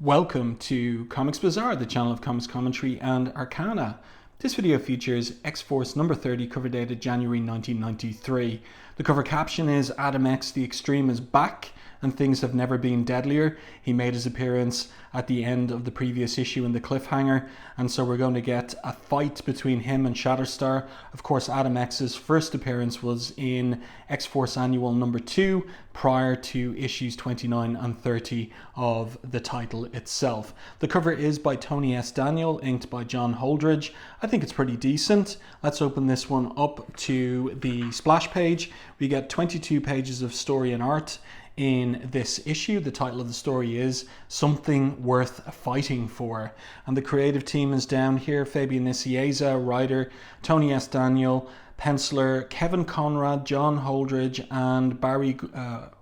Welcome to Comics Bazaar, the channel of comics commentary and arcana. This video features X-Force number 30, cover dated January 1993. The cover caption is Adam X the Extreme is back and things have never been deadlier. He made his appearance at the end of the previous issue in the cliffhanger, and so we're going to get a fight between him and Shatterstar. Of course, Adam X's first appearance was in X-Force Annual number 2 prior to issues 29 and 30 of the title itself. The cover is by Tony S. Daniel, inked by John Holdredge. I think it's pretty decent. Let's open this one up to the splash page. We get 22 pages of story and art in this issue. The title of the story is Something Worth Fighting For. And the creative team is down here. Fabian Nicieza, writer, Tony S. Daniel, penciler, Kevin Conrad, John Holdredge, and Barry...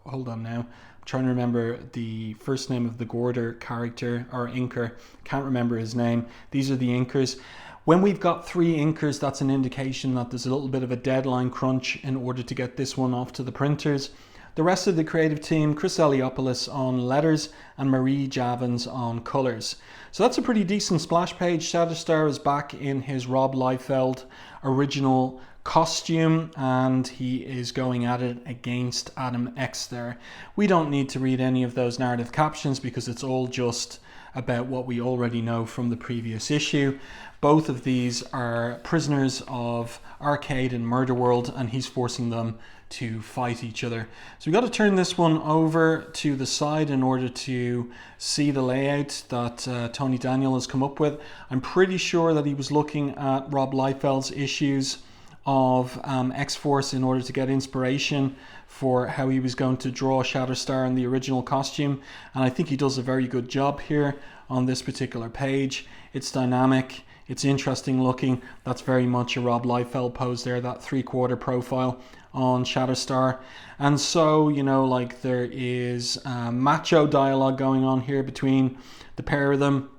hold on now. I'm trying to remember the first name of the Gorder character, or inker. Can't remember his name. These are the inkers. When we've got 3 inkers, that's an indication that there's a little bit of a deadline crunch in order to get this one off to the printers. The rest of the creative team, Chris Eliopoulos on letters and Marie Javins on colours. So that's a pretty decent splash page. Shatterstar is back in his Rob Liefeld original costume and he is going at it against Adam X there. We don't need to read any of those narrative captions because it's all just about what we already know from the previous issue. Both of these are prisoners of Arcade and Murder World and he's forcing them to fight each other. So we've got to turn this one over to the side in order to see the layout that Tony Daniel has come up with. I'm pretty sure that he was looking at Rob Liefeld's issues of X-Force in order to get inspiration for how he was going to draw Shatterstar in the original costume, and I think he does a very good job here on this particular page. It's dynamic, it's interesting looking. That's very much a Rob Liefeld pose there, that 3/4 profile on Shatterstar. And so, you know, like there is macho dialogue going on here between the pair of them.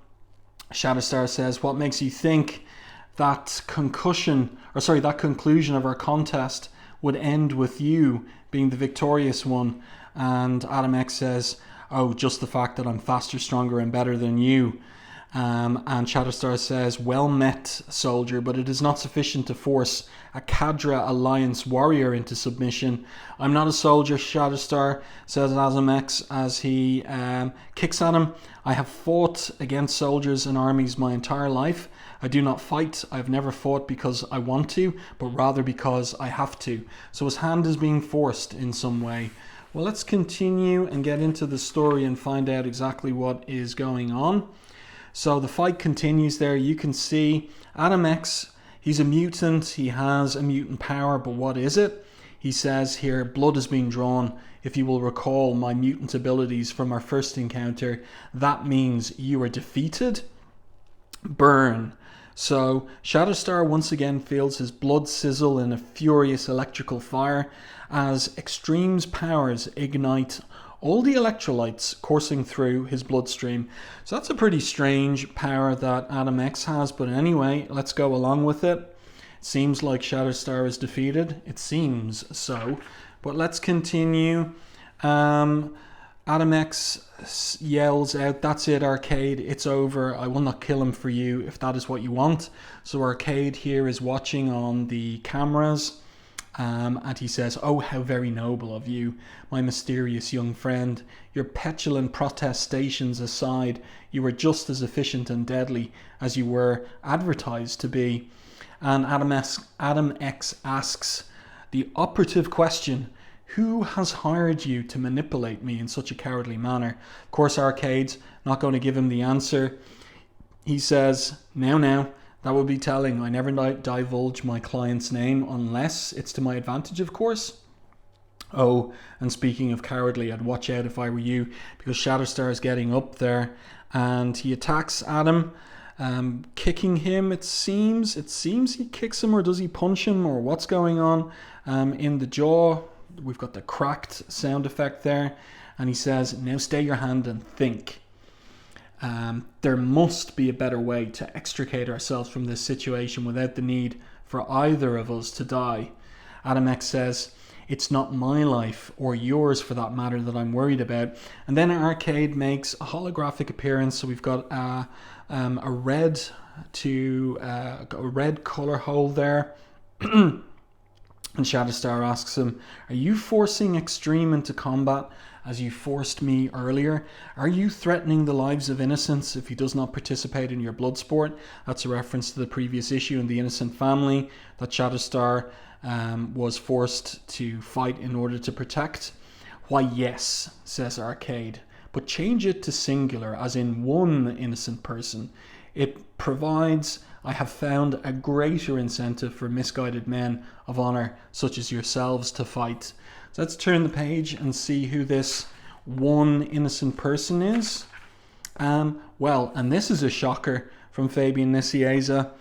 Shatterstar says, "What makes you think that conclusion of our contest would end with you being the victorious one?" And Adam X says, "Oh, just the fact that I'm faster, stronger, and better than you." And Shatterstar says, "Well met, soldier, but it is not sufficient to force a Cadra Alliance warrior into submission." "I'm not a soldier," Shatterstar says Adam X as he kicks at him. "I have fought against soldiers and armies my entire life. I do not fight. I've never fought because I want to, but rather because I have to." So his hand is being forced in some way. Well, let's continue and get into the story and find out exactly what is going on. So the fight continues there. You can see Adam X, he's a mutant. He has a mutant power, but what is it? He says here, "Blood has been drawn. If you will recall my mutant abilities from our first encounter, that means you are defeated." Burn. So Shatterstar once again feels his blood sizzle in a furious electrical fire as Extreme's powers ignite all the electrolytes coursing through his bloodstream. So that's a pretty strange power that Adam X has, but anyway, let's go along with it. It seems like Shatterstar is defeated. It seems so, but let's continue. Adam X yells out, "That's it, Arcade, it's over. I will not kill him for you if that is what you want." So Arcade here is watching on the cameras. And he says, "Oh, how very noble of you, my mysterious young friend. Your petulant protestations aside, you were just as efficient and deadly as you were advertised to be." And Adam X asks the operative question, "Who has hired you to manipulate me in such a cowardly manner?" Of course, Arcade's not going to give him the answer. He says, Now, that would be telling. I never divulge my client's name unless it's to my advantage, of course." Oh, and speaking of cowardly, I'd watch out if I were you, because Shatterstar is getting up there and he attacks Adam, kicking him. It seems he kicks him, or does he punch him, or what's going on in the jaw. We've got the cracked sound effect there, and he says, "Now stay your hand and think. There must be a better way to extricate ourselves from this situation without the need for either of us to die." Adam X says, It's not my life, or yours for that matter, that I'm worried about. And then Arcade makes a holographic appearance. So we've got a red color hole there. And Shatterstar asks him, are you forcing Extreme into combat as you forced me earlier? Are you threatening the lives of innocents if he does not participate in your blood sport? That's a reference to the previous issue in the Innocent Family that Shatterstar was forced to fight in order to protect. Why, yes, says Arcade, but change it to singular, as in one innocent person. It provides, I have found, a greater incentive for misguided men of honor such as yourselves to fight. So let's turn the page and see who this one innocent person is. Well, and this is a shocker from Fabian Nicieza.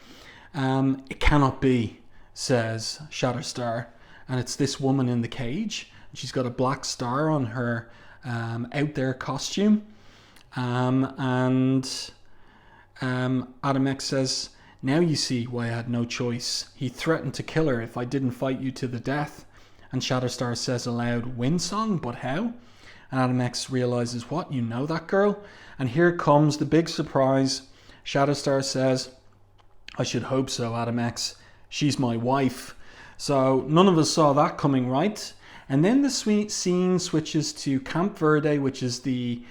It cannot be, says Shatterstar. And it's this woman in the cage. She's got a black star on her out there costume. Adam X says, now you see why I had no choice. He threatened to kill her if I didn't fight you to the death. And Shatterstar says aloud, Windsong, but how? And Adam X realizes, what, you know that girl? And here comes the big surprise. Shatterstar says, I should hope so, Adam X. She's my wife. So none of us saw that coming, right? And then the scene switches to Camp Verde, which is the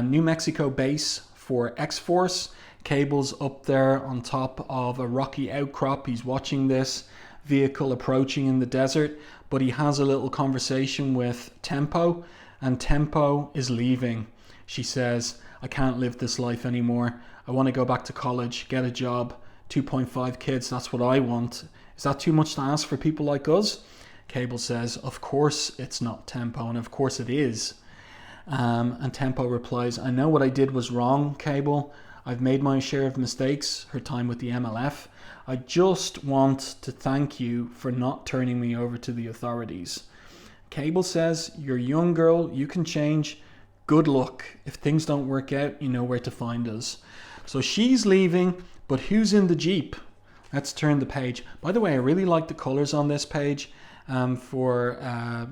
New Mexico base for X-Force. Cable's up there on top of a rocky outcrop. He's watching this vehicle approaching in the desert, but he has a little conversation with Tempo, and Tempo is leaving. She says, I can't live this life anymore. I want to go back to college, get a job, 2.5 kids, that's what I want. Is that too much to ask for people like us? Cable says, of course it's not, Tempo, and of course it is. And Tempo replies, I know what I did was wrong, Cable. I've made my share of mistakes, her time with the MLF. I just want to thank you for not turning me over to the authorities. Cable says, you're a young girl, you can change. Good luck. If things don't work out, you know where to find us. So she's leaving, but who's in the Jeep? Let's turn the page. By the way, I really like the colors on this page for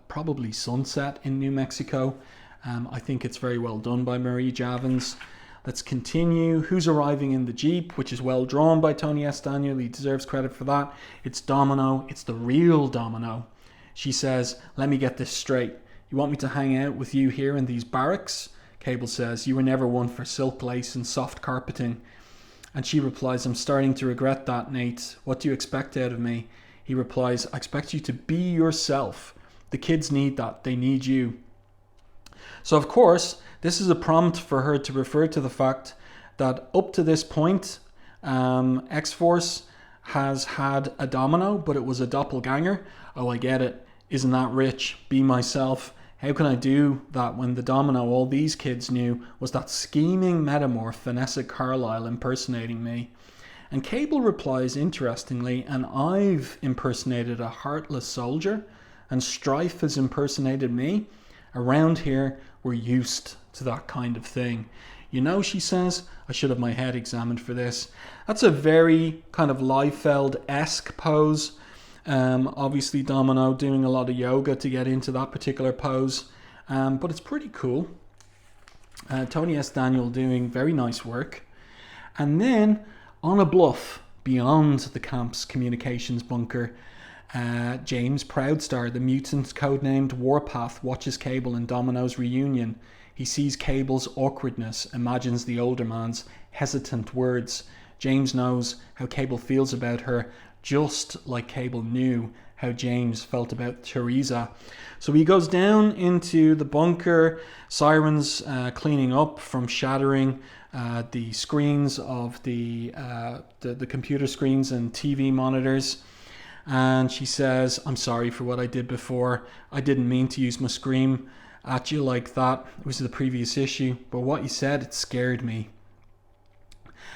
probably sunset in New Mexico. I think it's very well done by Marie Javins. Let's continue. Who's arriving in the Jeep, which is well drawn by Tony S. Daniel. He deserves credit for that. It's Domino. It's the real Domino. She says, let me get this straight. You want me to hang out with you here in these barracks? Cable says, you were never one for silk lace and soft carpeting. And she replies, I'm starting to regret that, Nate. What do you expect out of me? He replies, I expect you to be yourself. The kids need that. They need you. So, of course, this is a prompt for her to refer to the fact that up to this point, X-Force has had a Domino, but it was a doppelganger. Oh, I get it. Isn't that rich? Be myself. How can I do that when the Domino all these kids knew was that scheming metamorph Vanessa Carlyle impersonating me? And Cable replies interestingly, and I've impersonated a heartless soldier, and Strife has impersonated me. Around here, we're used to that kind of thing. You know, she says, I should have my head examined for this. That's a very kind of Liefeld-esque pose. Obviously, Domino doing a lot of yoga to get into that particular pose. But it's pretty cool. Tony S. Daniel doing very nice work. And then, on a bluff beyond the camp's communications bunker, James Proudstar, the mutant codenamed Warpath, watches Cable and Domino's reunion. He sees Cable's awkwardness, imagines the older man's hesitant words. James knows how Cable feels about her, just like Cable knew how James felt about Teresa. So he goes down into the bunker, sirens cleaning up from shattering the screens of the computer screens and TV monitors. And she says, I'm sorry for what I did before. I didn't mean to use my scream at you like that. It was the previous issue. But what you said, it scared me.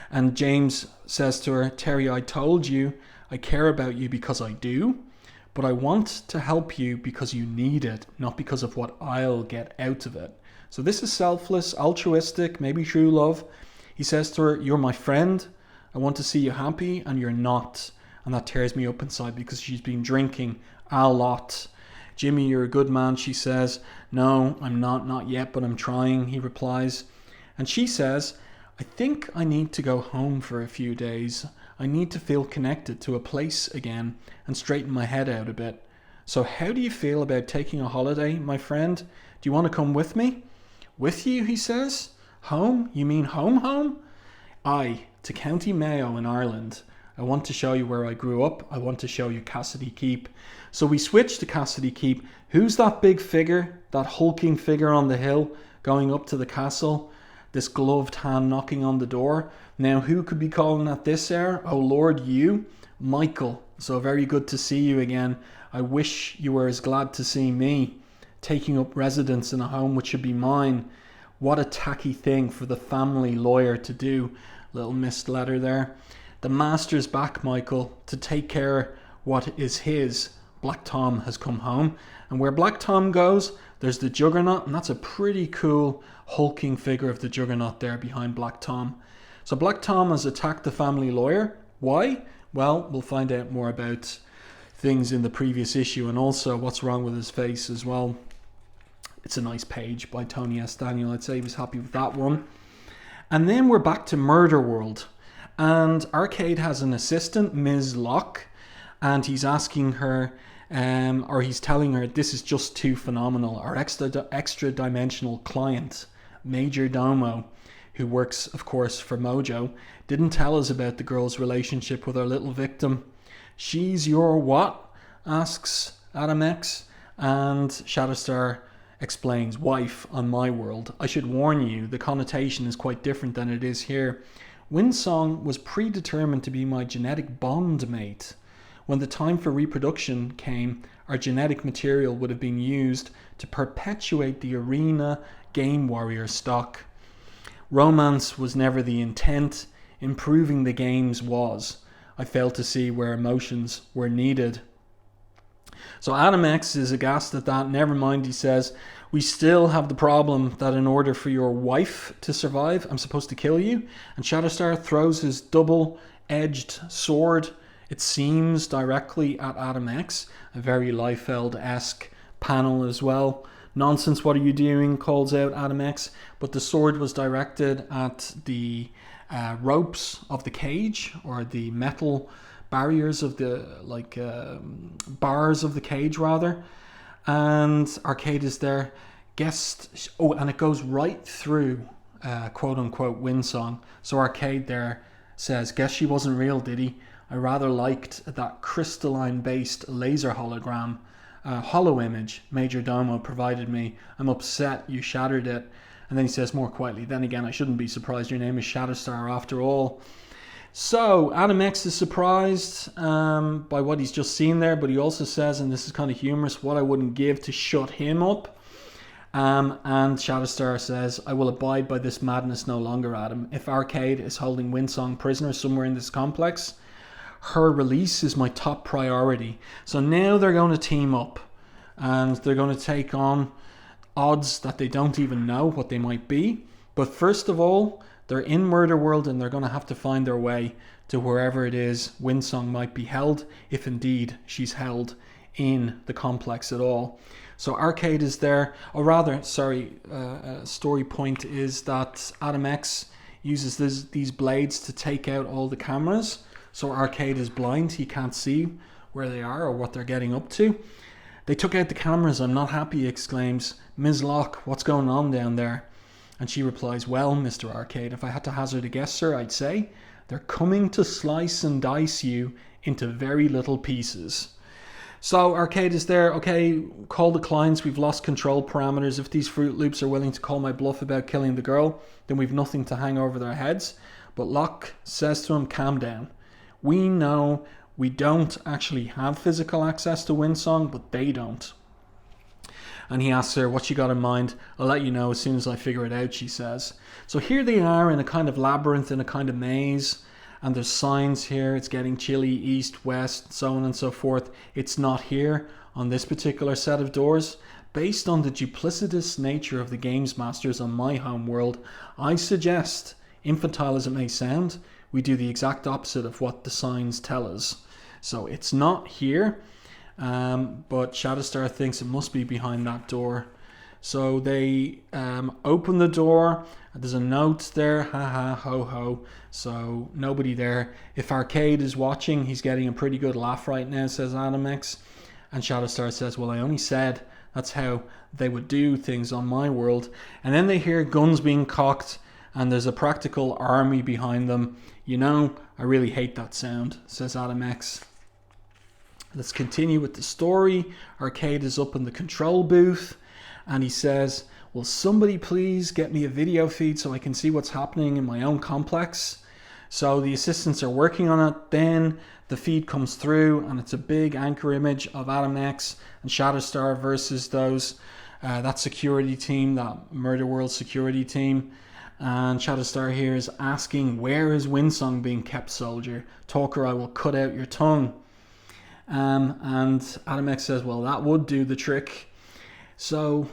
And James says to her, Terry, I told you I care about you because I do. But I want to help you because you need it, not because of what I'll get out of it. So this is selfless, altruistic, maybe true love. He says to her, you're my friend. I want to see you happy, and you're not. And that tears me up inside because she's been drinking A lot. Jimmy, you're a good man, she says. No, I'm not yet, but I'm trying, he replies. And she says, I think I need to go home for a few days. I need to feel connected to a place again and straighten my head out a bit. So how do you feel about taking a holiday, my friend? Do you want to come with me? With you, he says. Home? You mean home? Aye, to County Mayo in Ireland. I want to show you where I grew up. I want to show you Cassidy Keep. So we switch to Cassidy Keep. Who's that big figure, that hulking figure on the hill going up to the castle? This gloved hand knocking on the door. Now, who could be calling at this hour? Oh Lord, you? Michael. So very good to see you again. I wish you were as glad to see me. Taking up residence in a home which should be mine. What a tacky thing for the family lawyer to do. Little missed letter there. The master's back, Michael, to take care what is his. Black Tom has come home. And where Black Tom goes, there's the Juggernaut. And that's a pretty cool hulking figure of the Juggernaut there behind Black Tom. So Black Tom has attacked the family lawyer. Why? Well, we'll find out more about things in the previous issue and also what's wrong with his face as well. It's a nice page by Tony S. Daniel. I'd say he was happy with that one. And then we're back to Murder World. And Arcade has an assistant, Ms. Locke, and he's asking her, or he's telling her, this is just too phenomenal. Our extra dimensional client, Major Domo, who works, of course, for Mojo, didn't tell us about the girl's relationship with our little victim. She's your what? Asks Adam X. And Shatterstar explains, wife on my world. I should warn you, the connotation is quite different than it is here. Windsong was predetermined to be my genetic bond mate. When the time for reproduction came, our genetic material would have been used to perpetuate the arena game warrior stock. Romance was never the intent, improving the games was. I failed to see where emotions were needed. So Adam X is aghast at that. Never mind, he says, we still have the problem that in order for your wife to survive, I'm supposed to kill you. And Shatterstar throws his double-edged sword, it seems, directly at Adam X. A very Liefeld-esque panel as well. Nonsense, what are you doing? Calls out Adam X. But the sword was directed at the ropes of the cage, or the metal barriers of the, bars of the cage rather. And Arcade is there. And it goes right through quote unquote Windsong. So Arcade there says, guess she wasn't real, did he? I rather liked that crystalline based laser hologram hollow image Major Domo provided me. I'm upset you shattered it. And then he says more quietly, then again, I shouldn't be surprised, your name is Shatterstar after all. So Adam X is surprised by what he's just seen there, but he also says, and this is kind of humorous, what I wouldn't give to shut him up. And Shatterstar says, I will abide by this madness no longer, Adam. If Arcade is holding Windsong prisoner somewhere in this complex, her release is my top priority. So now they're going to team up and they're going to take on odds that they don't even know what they might be. But first of all, they're in Murder World and they're going to have to find their way to wherever it is Windsong might be held, if indeed she's held in the complex at all. So Arcade is there, or rather, story point is that Adam X uses these blades to take out all the cameras. So Arcade is blind, he can't see where they are or what they're getting up to. They took out the cameras, I'm not happy, he exclaims. Ms. Locke, what's going on down there? And she replies, well, Mr. Arcade, if I had to hazard a guess, sir, I'd say they're coming to slice and dice you into very little pieces. So Arcade is there, okay, call the clients, we've lost control parameters. If these Fruit Loops are willing to call my bluff about killing the girl, then we've nothing to hang over their heads. But Locke says to him, calm down. We know we don't actually have physical access to Windsong, but they don't. And he asks her what she got in mind. I'll let you know as soon as I figure it out, she says. So here they are in a kind of labyrinth, in a kind of maze. And there's signs here. It's getting chilly, east, west, so on and so forth. It's not here on this particular set of doors. Based on the duplicitous nature of the games masters on my home world, I suggest, infantile as it may sound, we do the exact opposite of what the signs tell us. So it's not here. but Shatterstar thinks it must be behind that door. So they open the door. There's a note there, ha ha, ho ho. So nobody there. If Arcade is watching, he's getting a pretty good laugh right now, says Adam X. And Shatterstar says, well, I only said that's how they would do things on my world. And then they hear guns being cocked, and there's a practical army behind them. You know, I really hate that sound, says Adam X. Let's continue with the story. Arcade is up in the control booth, and he says, will somebody please get me a video feed so I can see what's happening in my own complex? So the assistants are working on it. Then the feed comes through, and it's a big anchor image of Adam X and Shatterstar versus that security team, that Murder World security team. And Shatterstar here is asking, where is Winsong being kept, soldier? Talker, I will cut out your tongue. And Adam X says, well, that would do the trick. So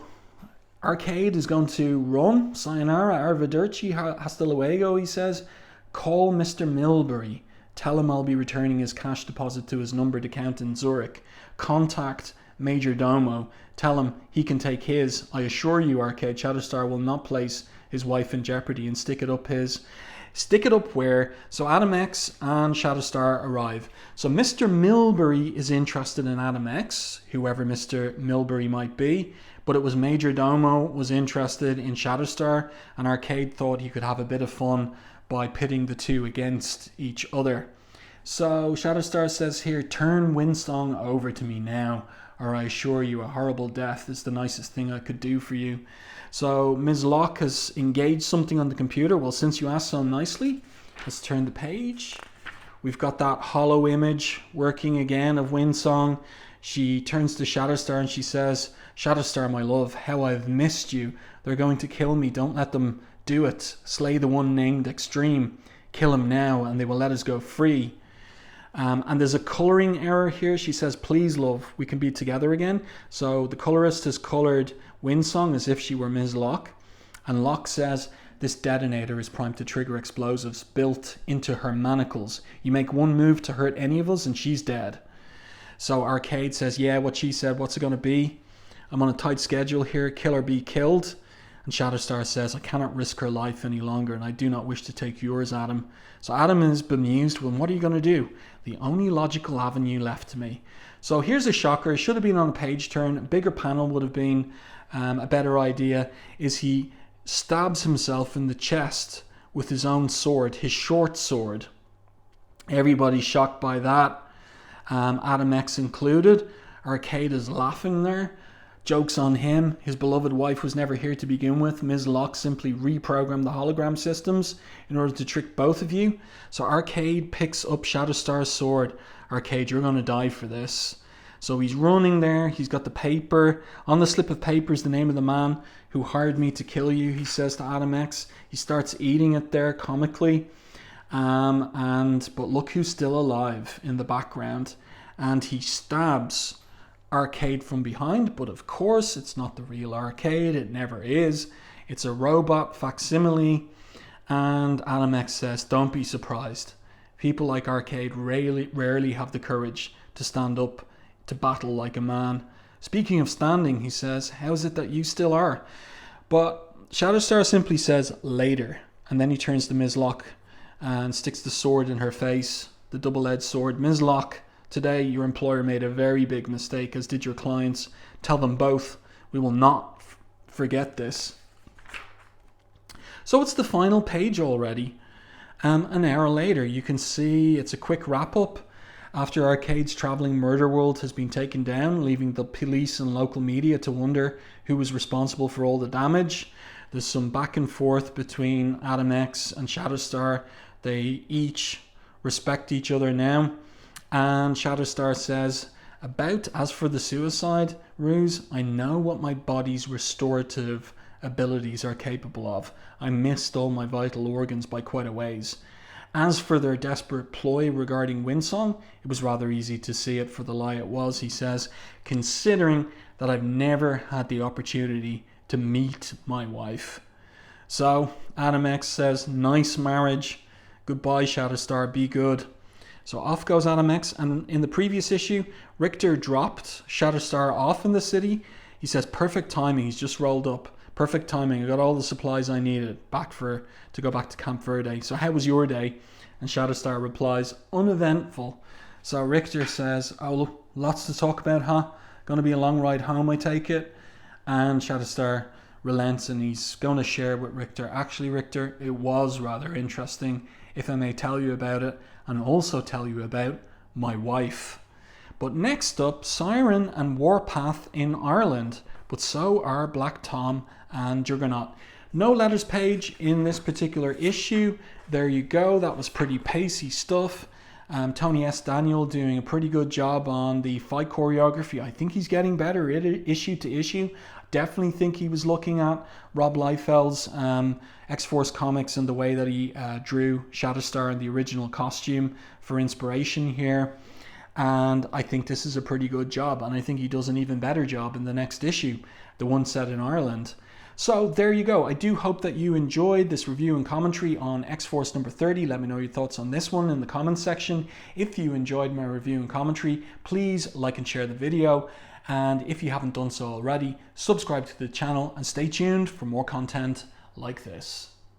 Arcade is going to run. Sayonara, arrivederci, hasta luego, he says. Call Mr. Milbury. Tell him I'll be returning his cash deposit to his numbered account in Zurich. Contact Major Domo. Tell him he can take his. I assure you, Arcade, Shatterstar will not place his wife in jeopardy and stick it up where? So Adam X and Shatterstar arrive. So Mr. Milbury is interested in Adam X, whoever Mr. Milbury might be, but it was Major Domo was interested in Shatterstar, and Arcade thought he could have a bit of fun by pitting the two against each other. So Shatterstar says here, turn Winsong over to me now, or I assure you a horrible death is the nicest thing I could do for you. So Ms. Locke has engaged something on the computer. Well, since you asked so nicely, let's turn the page. We've got that hollow image working again of Winsong. She turns to Shatterstar and she says, Shatterstar, my love, how I've missed you. They're going to kill me. Don't let them do it. Slay the one named Extreme. Kill him now and they will let us go free. And there's a colouring error here. She says, please, love, we can be together again. So the colorist has coloured Winsong as if she were Ms. Locke. And Locke says, this detonator is primed to trigger explosives built into her manacles. You make one move to hurt any of us and she's dead. So Arcade says, yeah, what she said, what's it going to be? I'm on a tight schedule here, kill or be killed. And Shatterstar says, I cannot risk her life any longer and I do not wish to take yours, Adam. So Adam is bemused. Well, what are you going to do? The only logical avenue left to me. So here's a shocker. It should have been on a page turn. A bigger panel would have been a better idea. Is he stabs himself in the chest with his own sword, his short sword. Everybody's shocked by that. Adam X included. Arcade is laughing there. Joke's on him. His beloved wife was never here to begin with. Ms. Locke simply reprogrammed the hologram systems in order to trick both of you. So Arcade picks up Shatterstar's sword. Arcade, you're going to die for this. So he's running there. He's got the paper. On the slip of paper is the name of the man who hired me to kill you, he says to Adam X. He starts eating it there comically. But look who's still alive in the background. And he stabs Arcade from behind, but of course it's not the real Arcade. It never is. It's a robot facsimile. And Adam X says, don't be surprised. People like Arcade rarely have the courage to stand up to battle like a man. Speaking of standing, he says, how is it that you still are? But Shatterstar simply says, later. And then he turns to Ms. Locke and sticks the sword in her face, the double-edged sword. Ms. Locke, today your employer made a very big mistake, as did your clients. Tell them both. We will not forget this. So it's the final page already. An hour later, you can see it's a quick wrap-up. After Arcade's travelling murder world has been taken down, leaving the police and local media to wonder who was responsible for all the damage. There's some back and forth between Adam X and Shatterstar. They each respect each other now. And Shatterstar says, as for the suicide ruse, I know what my body's restorative abilities are capable of. I missed all my vital organs by quite a ways. As for their desperate ploy regarding Winsong, it was rather easy to see it for the lie it was, he says, considering that I've never had the opportunity to meet my wife. So Adam X says, nice marriage. Goodbye, Shatterstar, be good. So off goes Adam X, and in the previous issue, Richter dropped Shatterstar off in the city. He says, perfect timing, he's just rolled up. Perfect timing, I got all the supplies I needed to go back to Camp Verde. So how was your day? And Shatterstar replies, uneventful. So Richter says, oh, look, lots to talk about, huh? Gonna be a long ride home, I take it. And Shatterstar relents and he's going to share with Richter. Actually, Richter, it was rather interesting, if I may tell you about it, and also tell you about my wife. But next up, Siren and Warpath in Ireland, but so are Black Tom and Juggernaut. No letters page in this particular issue. There you go, that was pretty pacey stuff. Tony S. Daniel doing a pretty good job on the fight choreography. I think he's getting better issue to issue. Definitely think he was looking at Rob Liefeld's X-Force comics and the way that he drew Shatterstar in the original costume for inspiration here. And I think this is a pretty good job. And I think he does an even better job in the next issue, the one set in Ireland. So there you go. I do hope that you enjoyed this review and commentary on X-Force number 30. Let me know your thoughts on this one in the comments section. If you enjoyed my review and commentary, please like and share the video. And if you haven't done so already, subscribe to the channel and stay tuned for more content like this.